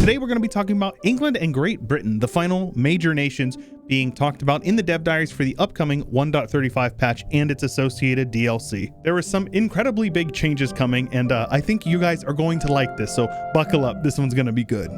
Today we're going to be talking about England and Great Britain, the final major nations being talked about in the dev diaries for the upcoming 1.35 patch and its associated DLC. There are some incredibly big changes coming, and I think you guys are going to like this, so buckle up. This one's going to be good.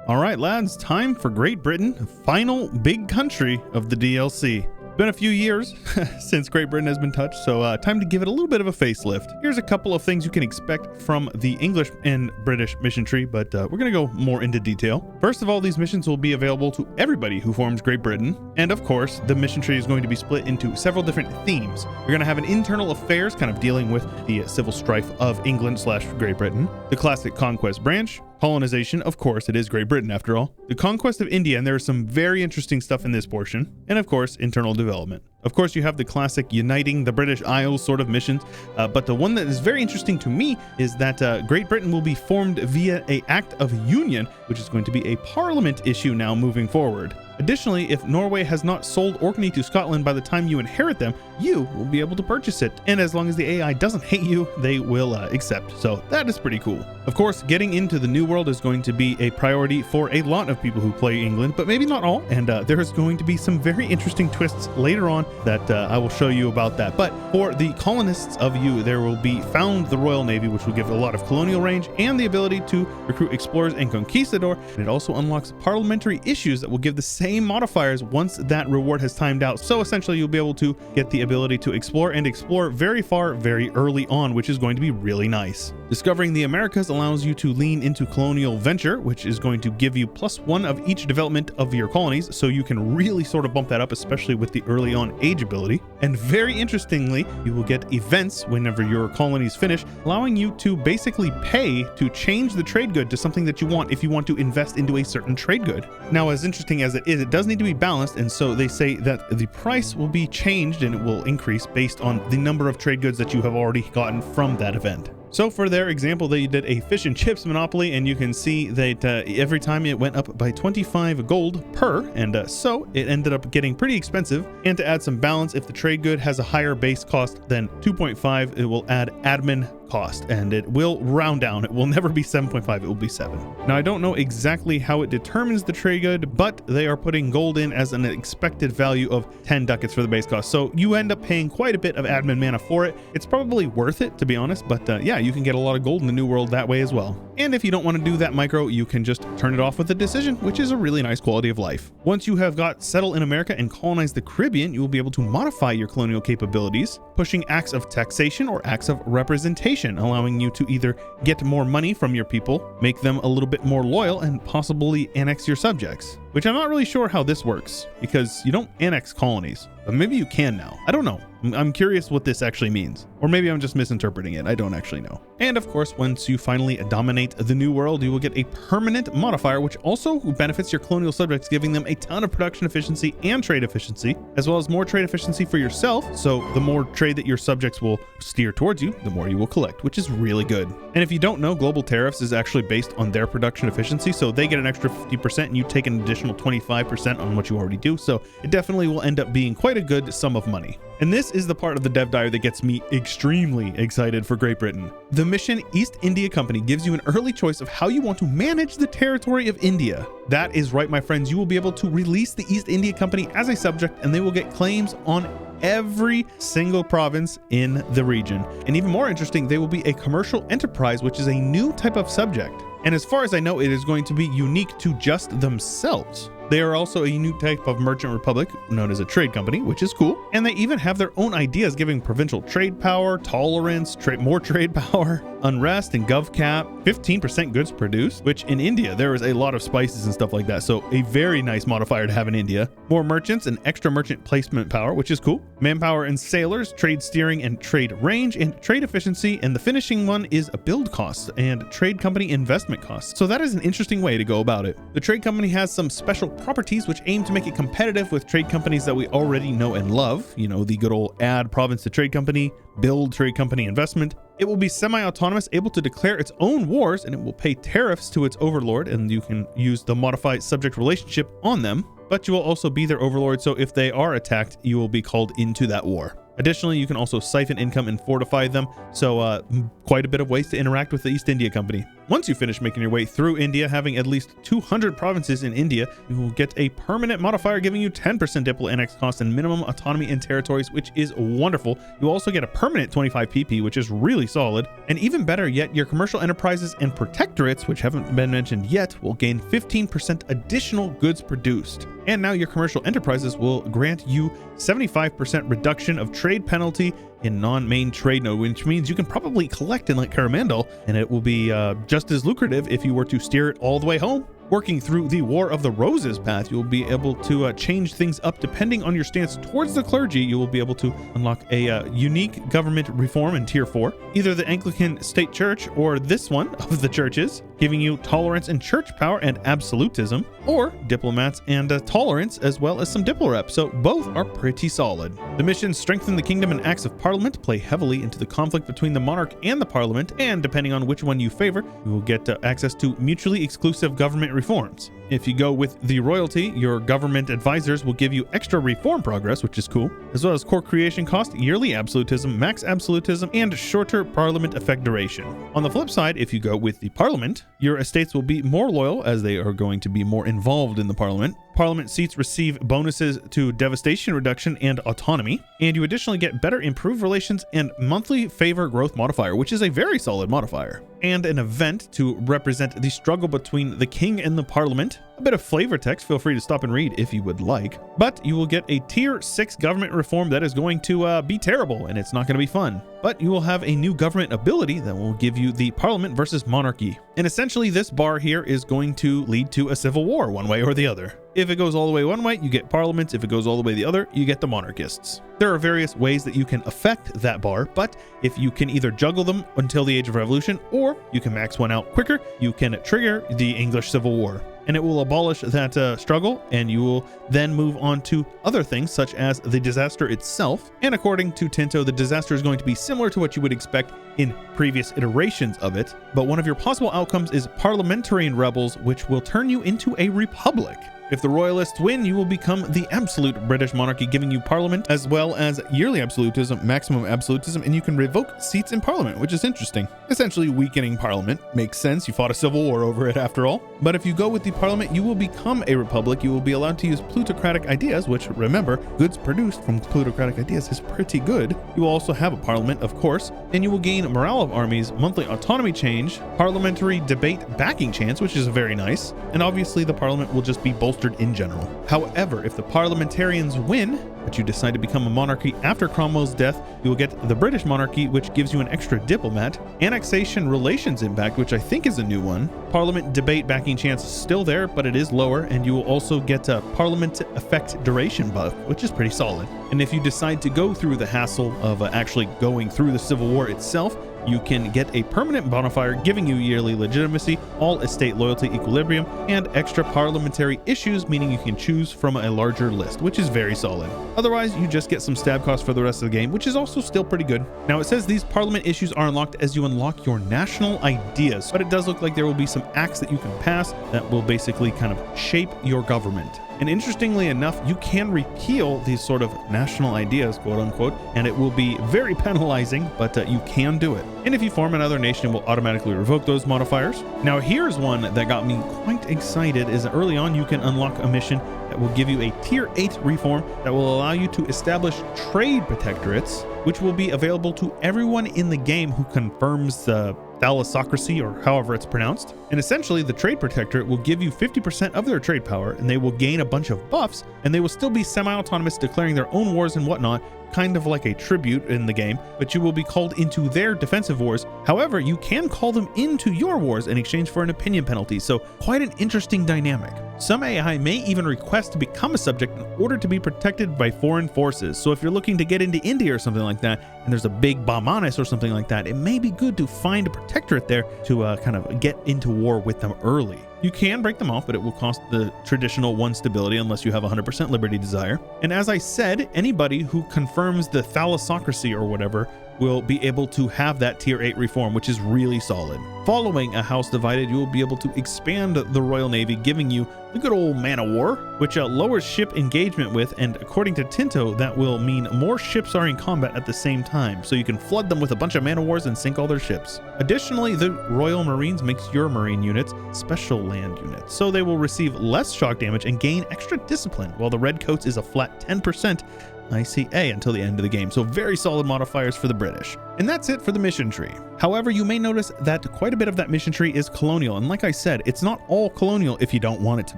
All right, lads, time for Great Britain, final big country of the DLC. Been a few years since Great Britain has been touched, so time to give it a little bit of a facelift. Here's a couple of things you can expect from the English and British mission tree, but we're going to go more into detail. First of all, these missions will be available to everybody who forms Great Britain, and of course, the mission tree is going to be split into several different themes. We're going to have an internal affairs, kind of dealing with the civil strife of England/Great Britain, the classic conquest branch, colonization, of course, it is Great Britain after all, the conquest of India, and there is some very interesting stuff in this portion, and of course, internal development. Of course, you have the classic uniting the British Isles sort of missions, but the one that is very interesting to me is that Great Britain will be formed via an Act of Union, which is going to be a Parliament issue now moving forward. Additionally, if Norway has not sold Orkney to Scotland by the time you inherit them, you will be able to purchase it. And as long as the AI doesn't hate you, they will accept. So that is pretty cool. Of course, getting into the New World is going to be a priority for a lot of people who play England, but maybe not all. And there is going to be some very interesting twists later on that I will show you about that. But for the colonists of you, there will be found the Royal Navy, which will give a lot of colonial range and the ability to recruit explorers and conquistador. And it also unlocks parliamentary issues that will give the same modifiers once that reward has timed out. So essentially you'll be able to get the ability to explore very far very early on, which is going to be really nice. Discovering the Americas allows you to lean into colonial venture, which is going to give you +1 of each development of your colonies, so you can really sort of bump that up, especially with the early on age ability. And very interestingly, you will get events whenever your colonies finish, allowing you to basically pay to change the trade good to something that you want if you want to invest into a certain trade good. Now, as interesting as it is, it does need to be balanced, and so they say that the price will be changed and it will increase based on the number of trade goods that you have already gotten from that event. So for their example, they did a fish and chips monopoly, and you can see that every time it went up by 25 gold per, and so it ended up getting pretty expensive. And to add some balance, if the trade good has a higher base cost than 2.5, it will add admin cost, and it will round down. It will never be 7.5, it will be 7. Now, I don't know exactly how it determines the trade good, but they are putting gold in as an expected value of 10 ducats for the base cost. So you end up paying quite a bit of admin mana for it. It's probably worth it, to be honest, but yeah, you can get a lot of gold in the New World that way as well. And if you don't want to do that micro, you can just turn it off with a decision, which is a really nice quality of life. Once you have got settled in America and colonized the Caribbean, you will be able to modify your colonial capabilities, pushing acts of taxation or acts of representation, allowing you to either get more money from your people, make them a little bit more loyal, and possibly annex your subjects. Which I'm not really sure how this works, because you don't annex colonies, but maybe you can now. I don't know. I'm curious what this actually means. Or maybe I'm just misinterpreting it. I don't actually know. And of course, once you finally dominate the New World, you will get a permanent modifier, which also benefits your colonial subjects, giving them a ton of production efficiency and trade efficiency, as well as more trade efficiency for yourself. So the more trade that your subjects will steer towards you, the more you will collect, which is really good. And if you don't know, global tariffs is actually based on their production efficiency. So they get an extra 50% and you take an additional 25% on what you already do. So it definitely will end up being quite a good sum of money. And this is the part of the dev diary that gets me extremely excited for Great Britain. The mission East India Company gives you an early choice of how you want to manage the territory of India. That is right, my friends. You will be able to release the East India Company as a subject, and they will get claims on every single province in the region. And even more interesting, they will be a commercial enterprise, which is a new type of subject. And as far as I know, it is going to be unique to just themselves. They are also a new type of merchant republic known as a trade company, which is cool. And they even have their own ideas, giving provincial trade power, tolerance, more trade power, unrest, and gov cap, 15% goods produced, which in India, there is a lot of spices and stuff like that. So a very nice modifier to have in India. More merchants and extra merchant placement power, which is cool. Manpower and sailors, trade steering and trade range, and trade efficiency. And the finishing one is a build cost and trade company investment costs. So that is an interesting way to go about it. The trade company has some special properties which aim to make it competitive with trade companies that we already know and love. You know, the good old add province to trade company, build trade company investment. It will be semi-autonomous, able to declare its own wars, and it will pay tariffs to its overlord, and you can use the modified subject relationship on them. But you will also be their overlord, so if they are attacked, you will be called into that war. Additionally, you can also siphon income and fortify them, so quite a bit of ways to interact with the East India Company. Once you finish making your way through India, having at least 200 provinces in India, you will get a permanent modifier giving you 10% Diplo annex cost and minimum autonomy in territories, which is wonderful. You also get a permanent 25 PP, which is really solid. And even better yet, your commercial enterprises and protectorates, which haven't been mentioned yet, will gain 15% additional goods produced. And now your commercial enterprises will grant you 75% reduction of trade penalty in non-main trade node, which means you can probably collect in like Coromandel, and it will be just as lucrative if you were to steer it all the way home. Working through the War of the Roses path, you'll be able to change things up depending on your stance towards the clergy. You will be able to unlock a unique government reform in Tier 4, either the Anglican State Church or this one of the churches, giving you tolerance and church power and absolutism, or diplomats and tolerance, as well as some diplo rep, so both are pretty solid. The missions Strengthen the Kingdom and Acts of Parliament play heavily into the conflict between the monarch and the parliament, and depending on which one you favor, you will get access to mutually exclusive government reforms. If you go with the royalty, your government advisors will give you extra reform progress, which is cool, as well as core creation cost, yearly absolutism, max absolutism, and shorter parliament effect duration. On the flip side, if you go with the parliament, your estates will be more loyal as they are going to be more involved in the parliament. Parliament seats receive bonuses to devastation reduction and autonomy, and you additionally get better improved relations and monthly favor growth modifier, which is a very solid modifier, and an event to represent the struggle between the king and the parliament. A bit of flavor text, feel free to stop and read if you would like, but you will get a tier 6 government reform that is going to be terrible, and it's not going to be fun. But you will have a new government ability that will give you the parliament versus monarchy. And essentially this bar here is going to lead to a civil war one way or the other. If it goes all the way one way, you get parliaments. If it goes all the way the other, you get the monarchists. There are various ways that you can affect that bar, but if you can either juggle them until the Age of Revolution, or you can max one out quicker, you can trigger the English Civil War. And it will abolish that struggle, and you will then move on to other things such as the disaster itself. And according to Tinto, the disaster is going to be similar to what you would expect in previous iterations of it. But one of your possible outcomes is parliamentarian rebels, which will turn you into a republic. If the royalists win, you will become the absolute British monarchy, giving you parliament as well as yearly absolutism, maximum absolutism, and you can revoke seats in parliament, which is interesting. Essentially weakening parliament. Makes sense, you fought a civil war over it after all. But if you go with the parliament, you will become a republic. You will be allowed to use plutocratic ideas, which, remember, goods produced from plutocratic ideas is pretty good. You will also have a parliament, of course, and you will gain morale of armies, monthly autonomy change, parliamentary debate backing chance, which is very nice, and obviously the parliament will just be bolstered in general. However, if the parliamentarians win, but you decide to become a monarchy after Cromwell's death, you will get the British monarchy, which gives you an extra diplomat, annexation relations impact, which I think is a new one, parliament debate backing chance is still there, but it is lower, and you will also get a parliament effect duration buff, which is pretty solid. And if you decide to go through the hassle of actually going through the Civil War itself, you can get a permanent modifier giving you yearly legitimacy, all estate loyalty equilibrium, and extra parliamentary issues, meaning you can choose from a larger list, which is very solid. Otherwise, you just get some stab costs for the rest of the game, which is also still pretty good. Now, it says these parliament issues are unlocked as you unlock your national ideas, but it does look like there will be some acts that you can pass that will basically kind of shape your government. And interestingly enough, you can repeal these sort of national ideas, quote unquote, and it will be very penalizing, but you can do it. And if you form another nation, it will automatically revoke those modifiers. Now, here's one that got me quite excited, is early on you can unlock a mission that will give you a tier 8 reform that will allow you to establish trade protectorates, which will be available to everyone in the game who confirms the thalassocracy, or however it's pronounced. And essentially the trade protectorate will give you 50% of their trade power, and they will gain a bunch of buffs, and they will still be semi-autonomous, declaring their own wars and whatnot, kind of like a tribute in the game, but you will be called into their defensive wars. However, you can call them into your wars in exchange for an opinion penalty, so quite an interesting dynamic. Some AI may even request to become a subject in order to be protected by foreign forces. So if you're looking to get into India or something like that, and there's a big Bahmanis or something like that, it may be good to find a protectorate there to kind of get into war with them early. You can break them off, but it will cost the traditional 1 stability unless you have 100% liberty desire. And as I said, anybody who confirms the thalassocracy or whatever will be able to have that tier 8 reform, which is really solid. Following a house divided, you will be able to expand the Royal Navy, giving you the good old man of war, which lowers ship engagement with, and according to Tinto, that will mean more ships are in combat at the same time, so you can flood them with a bunch of man of wars and sink all their ships. Additionally, the Royal Marines makes your Marine units special land units, so they will receive less shock damage and gain extra discipline, while the Redcoats is a flat 10% ICA until the end of the game, so very solid modifiers for the British. And that's it for the mission tree. However, you may notice that quite a bit of that mission tree is colonial, and like I said, it's not all colonial if you don't want it to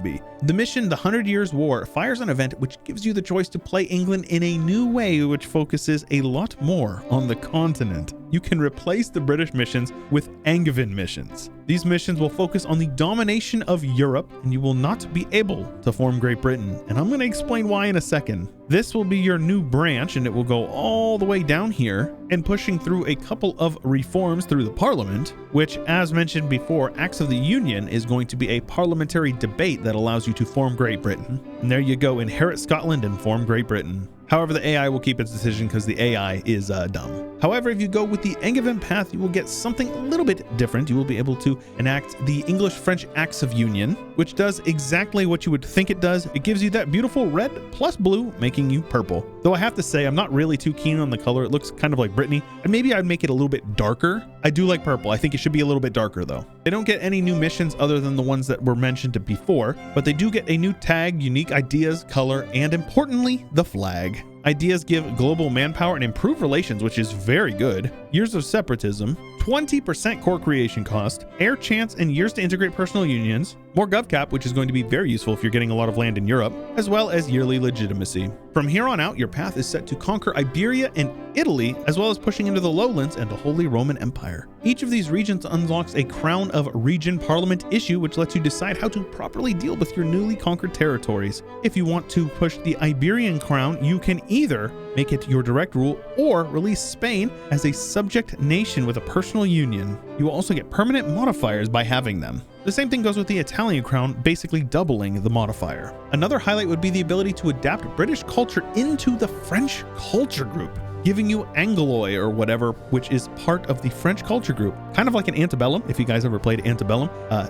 be. The mission, the 100 Years' War, fires an event which gives you the choice to play England in a new way, which focuses a lot more on the continent. You can replace the British missions with Angevin missions. These missions will focus on the domination of Europe, and you will not be able to form Great Britain, and I'm going to explain why in a second. This will be your new branch, and it will go all the way down here and pushing through a couple of reforms through the Parliament, which, as mentioned before, Acts of the Union is going to be a parliamentary debate that allows you to form Great Britain. And there you go, inherit Scotland and form Great Britain. However, the AI will keep its decision because the AI is dumb. However, if you go with the Angevin path, you will get something a little bit different. You will be able to enact the English-French Acts of Union, which does exactly what you would think it does. It gives you that beautiful red plus blue, making you purple. Though I have to say, I'm not really too keen on the color. It looks kind of like Brittany, and maybe I'd make it a little bit darker. I do like purple. I think it should be a little bit darker though. They don't get any new missions other than the ones that were mentioned before, but they do get a new tag, unique ideas, color, and importantly, the flag. Ideas give global manpower and improve relations, which is very good. Years of separatism, 20% core creation cost, air chance and years to integrate personal unions, more GovCap, which is going to be very useful if you're getting a lot of land in Europe, as well as yearly legitimacy. From here on out, your path is set to conquer Iberia and Italy, as well as pushing into the lowlands and the Holy Roman Empire. Each of these regions unlocks a Crown of Region Parliament issue, which lets you decide how to properly deal with your newly conquered territories. If you want to push the Iberian crown, you can either make it your direct rule or release Spain as a subject nation with a personal union. You will also get permanent modifiers by having them. The same thing goes with the Italian crown, basically doubling the modifier. Another highlight would be the ability to adapt British culture into the French culture group, giving you Anglois or whatever, which is part of the French culture group. Kind of like an Antebellum, if you guys ever played Antebellum.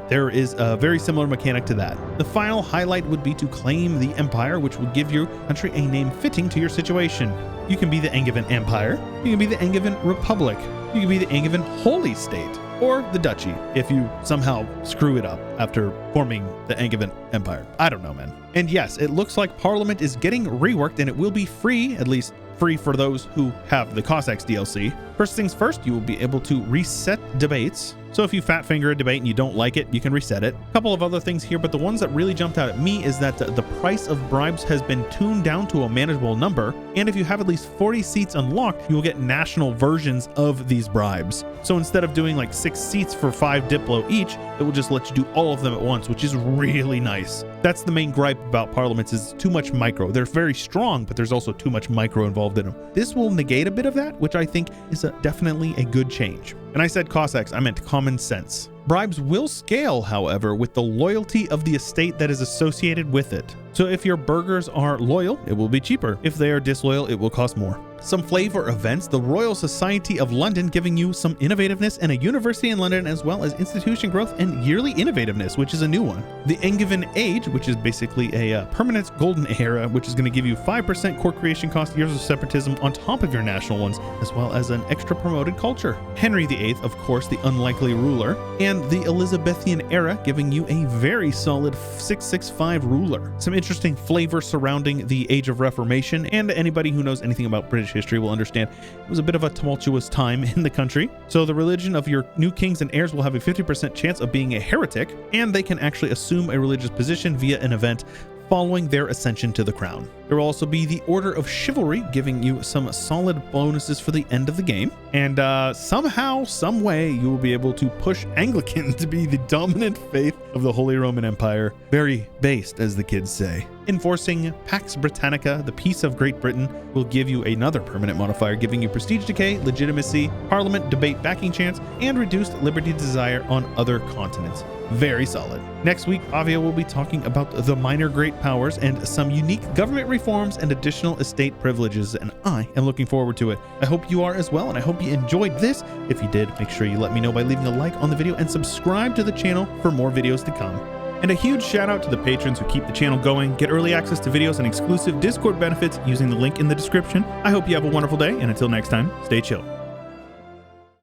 There is a very similar mechanic to that. The final highlight would be to claim the Empire, which will give your country a name fitting to your situation. You can be the Angevin Empire, you can be the Angevin Republic, you can be the Angevin Holy State, or the Duchy, if you somehow screw it up after forming the Angevin Empire. I don't know, man. And yes, it looks like Parliament is getting reworked and it will be free, at least free for those who have the Cossacks DLC. First things first, you will be able to reset debates. So if you fat finger a debate and you don't like it, you can reset it. A couple of other things here, but the ones that really jumped out at me is that the price of bribes has been tuned down to a manageable number. And if you have at least 40 seats unlocked, you will get national versions of these bribes. So instead of doing like 6 seats for 5 Diplo each, it will just let you do all of them at once, which is really nice. That's the main gripe about parliaments, is too much micro. They're very strong, but there's also too much micro involved in them. This will negate a bit of that, which I think is definitely a good change. And I said Cossacks, I meant common sense. Bribes will scale, however, with the loyalty of the estate that is associated with it. So if your burghers are loyal, it will be cheaper. If they are disloyal, it will cost more. Some flavor events, the Royal Society of London giving you some innovativeness and a university in London, as well as institution growth and yearly innovativeness, which is a new one. The Angevin Age, which is basically a permanent golden era, which is going to give you 5% core creation cost, years of separatism on top of your national ones, as well as an extra promoted culture. Henry VIII, of course, the unlikely ruler, and the Elizabethan era, giving you a very solid 665 ruler. Some interesting flavor surrounding the Age of Reformation, and anybody who knows anything about British history will understand it was a bit of a tumultuous time in the country. So the religion of your new kings and heirs will have a 50% chance of being a heretic, and they can actually assume a religious position via an event following their ascension to the crown. There will also be the Order of Chivalry, giving you some solid bonuses for the end of the game. And somehow, some way, you will be able to push Anglican to be the dominant faith of the Holy Roman Empire. Very based, as the kids say. Enforcing Pax Britannica, the peace of Great Britain, will give you another permanent modifier, giving you prestige decay, legitimacy, parliament debate backing chance, and reduced liberty desire on other continents. Very solid. Next week, Avia will be talking about the minor great powers and some unique government reforms and additional estate privileges, and I am looking forward to it. I hope you are as well, and I hope you enjoyed this. If you did, make sure you let me know by leaving a like on the video and subscribe to the channel for more videos to come. And a huge shout out to the patrons who keep the channel going, get early access to videos and exclusive Discord benefits using the link in the description. I hope you have a wonderful day, and until next time, stay chill.